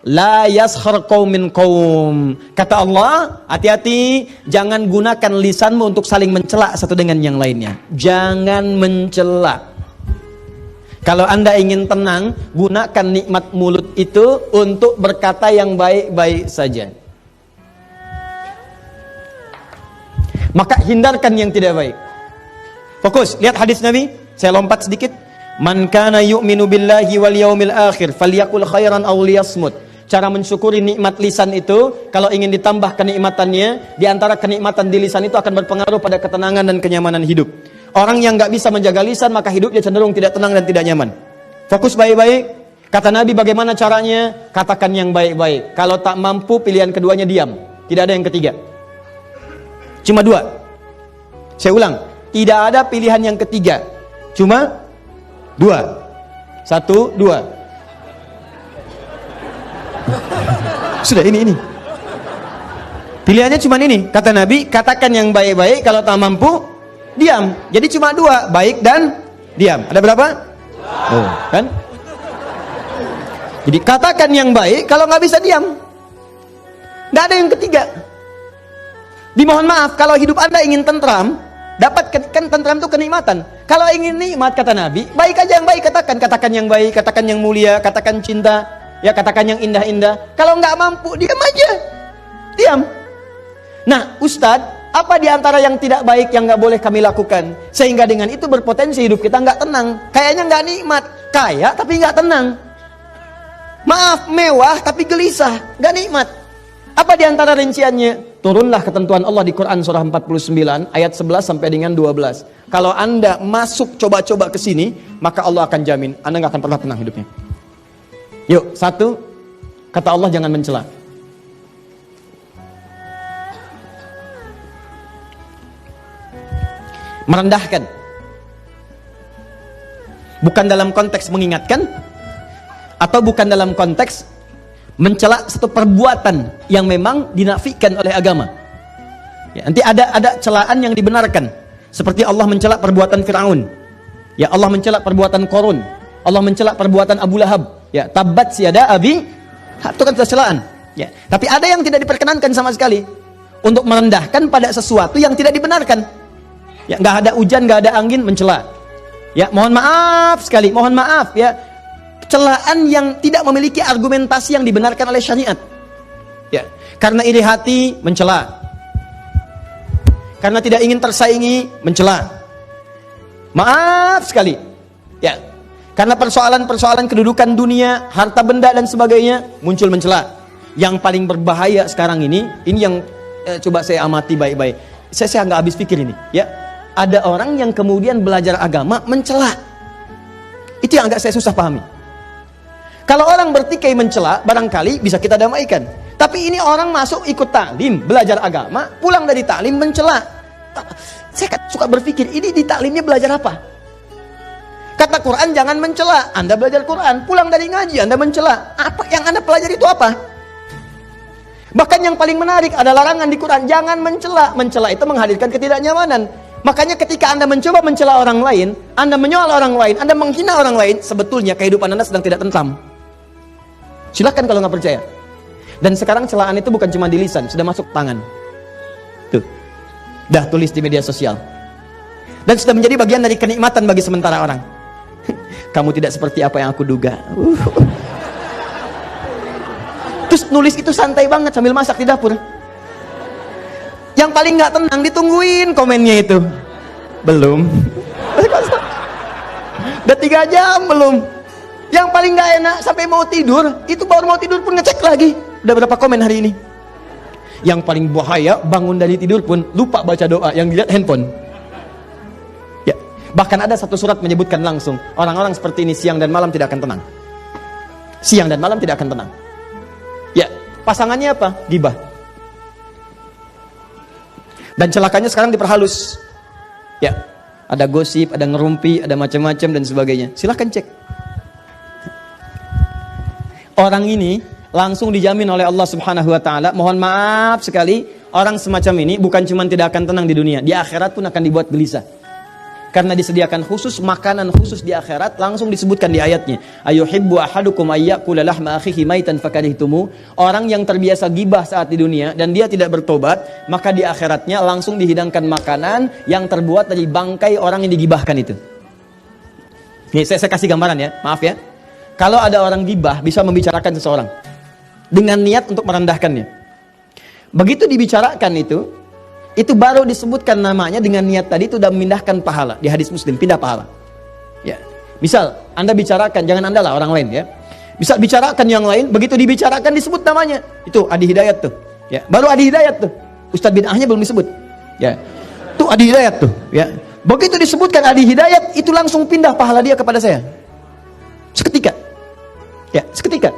La yaskhar qaumin qaum. Kata Allah, hati-hati, jangan gunakan lisanmu untuk saling mencela satu dengan yang lainnya. Jangan mencela. Kalau Anda ingin tenang, gunakan nikmat mulut itu untuk berkata yang baik-baik saja. Maka hindarkan yang tidak baik. Fokus, lihat hadis Nabi. Saya lompat sedikit. Man kana yu'minu billahi wal yaumil akhir falyaqul khairan aw liyasmut. Cara mensyukuri nikmat lisan itu, kalau ingin ditambah kenikmatannya, di antara kenikmatan di lisan itu akan berpengaruh pada ketenangan dan kenyamanan hidup. Orang yang nggak bisa menjaga lisan, maka hidupnya cenderung tidak tenang dan tidak nyaman. Fokus baik-baik. Kata Nabi, bagaimana caranya? Katakan yang baik-baik. Kalau tak mampu, pilihan keduanya diam. Tidak ada yang ketiga. Cuma dua. Saya ulang, tidak ada pilihan yang ketiga. Cuma dua. Satu, dua. Sudah ini. Pilihannya cuma ini. Kata Nabi, katakan yang baik-baik, kalau tak mampu, diam. Jadi cuma dua, baik dan diam. Ada berapa? Oh, kan? Jadi katakan yang baik, kalau nggak bisa diam. Nggak ada yang ketiga. Dimohon maaf, kalau hidup Anda ingin tentram, dapatkan tentram itu kenikmatan. Kalau ingin nikmat, kata Nabi, baik aja yang baik katakan. Katakan yang baik, katakan yang mulia, katakan cinta, ya katakan yang indah-indah. Kalau nggak mampu, diam aja. Diam. Nah, Ustadz, apa di antara yang tidak baik yang nggak boleh kami lakukan? Sehingga dengan itu berpotensi hidup kita nggak tenang. Kayaknya nggak nikmat. Kaya tapi nggak tenang. Maaf, mewah tapi gelisah. Nggak nikmat. Apa di antara rinciannya? Turunlah ketentuan Allah di Quran surah 49 ayat 11 sampai dengan 12. Kalau Anda masuk coba-coba ke sini, maka Allah akan jamin Anda nggak akan pernah tenang hidupnya. Yuk, satu, kata Allah jangan mencela. Merendahkan. Bukan dalam konteks mengingatkan, atau bukan dalam konteks mencela satu perbuatan yang memang dinafikan oleh agama. Ya, nanti ada celaan yang dibenarkan, seperti Allah mencela perbuatan Firaun. Ya, Allah mencela perbuatan Qarun. Allah mencela perbuatan Abu Lahab. Ya, tabat siada abi, itu kan celaan. Ya, tapi ada yang tidak diperkenankan sama sekali, untuk merendahkan pada sesuatu yang tidak dibenarkan. Ya, nggak ada hujan, nggak ada angin, mencela. Ya, mohon maaf sekali, mohon maaf ya. Celaan yang tidak memiliki argumentasi yang dibenarkan oleh syariat. Ya, karena iri hati, mencela. Karena tidak ingin tersaingi, mencela. Maaf sekali. Ya, karena persoalan-persoalan kedudukan dunia, harta benda dan sebagainya, muncul mencela. Yang paling berbahaya sekarang ini yang coba saya amati baik-baik. Saya nggak habis pikir ini. Ya, ada orang yang kemudian belajar agama mencela. Itu yang agak saya susah pahami. Kalau orang bertikai mencela, barangkali bisa kita damaikan. Tapi ini orang masuk ikut taklim, belajar agama, pulang dari taklim mencela. Saya suka berpikir, ini di taklimnya belajar apa? Kata Quran jangan mencela. Anda belajar Quran, pulang dari ngaji Anda mencela. Apa yang Anda pelajari itu apa? Bahkan yang paling menarik ada larangan di Quran, jangan mencela. Mencela itu menghadirkan ketidaknyamanan. Makanya ketika Anda mencoba mencela orang lain, Anda menyoal orang lain, Anda menghina orang lain, sebetulnya kehidupan Anda sedang tidak tentram. Silakan kalau nggak percaya. Dan sekarang celaan itu bukan cuma di lisan, sudah masuk tangan. Tuh, dah tulis di media sosial. Dan sudah menjadi bagian dari kenikmatan bagi sementara orang. Kamu tidak seperti apa yang aku duga. Terus nulis itu santai banget sambil masak di dapur. Yang paling nggak tenang ditungguin komennya itu. Belum. Udah 3 jam belum. Yang paling nggak enak sampai mau tidur, itu baru mau tidur pun ngecek lagi. Udah berapa komen hari ini? Yang paling bahaya, bangun dari tidur pun lupa baca doa, yang dilihat handphone. Ya, bahkan ada satu surat menyebutkan langsung, orang-orang seperti ini siang dan malam tidak akan tenang. Siang dan malam tidak akan tenang. Ya, pasangannya apa? Gibah. Dan celakanya sekarang diperhalus. Ya, ada gosip, ada ngerumpi, ada macam-macam dan sebagainya. Silahkan cek. Orang ini langsung dijamin oleh Allah Subhanahu wa taala. Mohon maaf sekali, orang semacam ini bukan cuma tidak akan tenang di dunia, di akhirat pun akan dibuat gelisah. Karena disediakan khusus makanan khusus di akhirat, langsung disebutkan di ayatnya. Ayuhibbu ahadukum ayyakula lahma akhihi maitan fakarihtumu. Orang yang terbiasa gibah saat di dunia dan dia tidak bertobat, maka di akhiratnya langsung dihidangkan makanan yang terbuat dari bangkai orang yang digibahkan itu. Nih, saya kasih gambaran ya, maaf ya. Kalau ada orang gibah bisa membicarakan seseorang dengan niat untuk merendahkannya. Begitu dibicarakan itu baru disebutkan namanya dengan niat tadi itu sudah memindahkan pahala. Di hadis Muslim, pindah pahala. Ya. Misal, Anda bicarakan, jangan Anda lah, orang lain ya. Bisa bicarakan yang lain, begitu dibicarakan disebut namanya. Itu Adi Hidayat tuh. Ya. Baru Adi Hidayat tuh. Ustadz bid'ahnya belum disebut. Ya. Tuh Adi Hidayat tuh. Ya. Begitu disebutkan Adi Hidayat, itu langsung pindah pahala dia kepada saya. Seketika. Ya, seketika.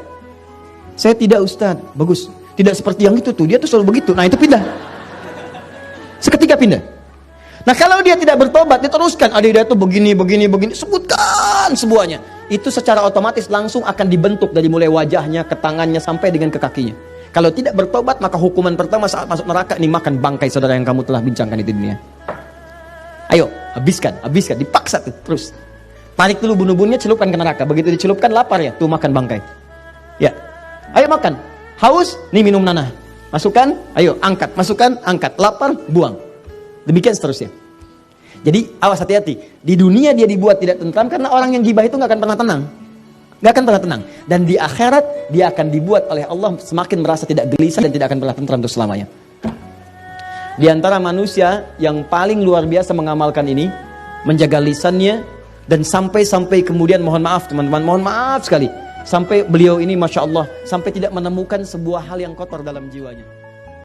Saya tidak Ustadz, bagus. Tidak seperti yang itu tuh, dia tuh selalu begitu. Nah, itu pindah. Seketika pindah. Nah, kalau dia tidak bertobat, diteruskan ada itu begini, sebutkan semuanya. Itu secara otomatis langsung akan dibentuk dari mulai wajahnya, ke tangannya, sampai dengan ke kakinya. Kalau tidak bertobat, maka hukuman pertama saat masuk neraka ini makan bangkai saudara yang kamu telah bincangkan itu di dunia. Ayo, habiskan, dipaksa tuh, terus. Tarik dulu bunuh-bunuhnya, celupkan ke neraka. Begitu dicelupkan, lapar ya, tuh makan bangkai. Ya, ayo makan. Haus, nih minum nanah. Masukkan, ayo angkat, masukkan, angkat, lapar, buang. Demikian seterusnya. Jadi awas, hati-hati. Di dunia dia dibuat tidak tentram karena orang yang gibah itu nggak akan pernah tenang. Nggak akan pernah tenang. Dan di akhirat dia akan dibuat oleh Allah semakin merasa tidak gelisah dan tidak akan pernah tentram untuk selamanya. Di antara manusia yang paling luar biasa mengamalkan ini, menjaga lisannya, dan sampai kemudian mohon maaf teman-teman, mohon maaf sekali. Sampai beliau ini Masya Allah, sampai tidak menemukan sebuah hal yang kotor dalam jiwanya.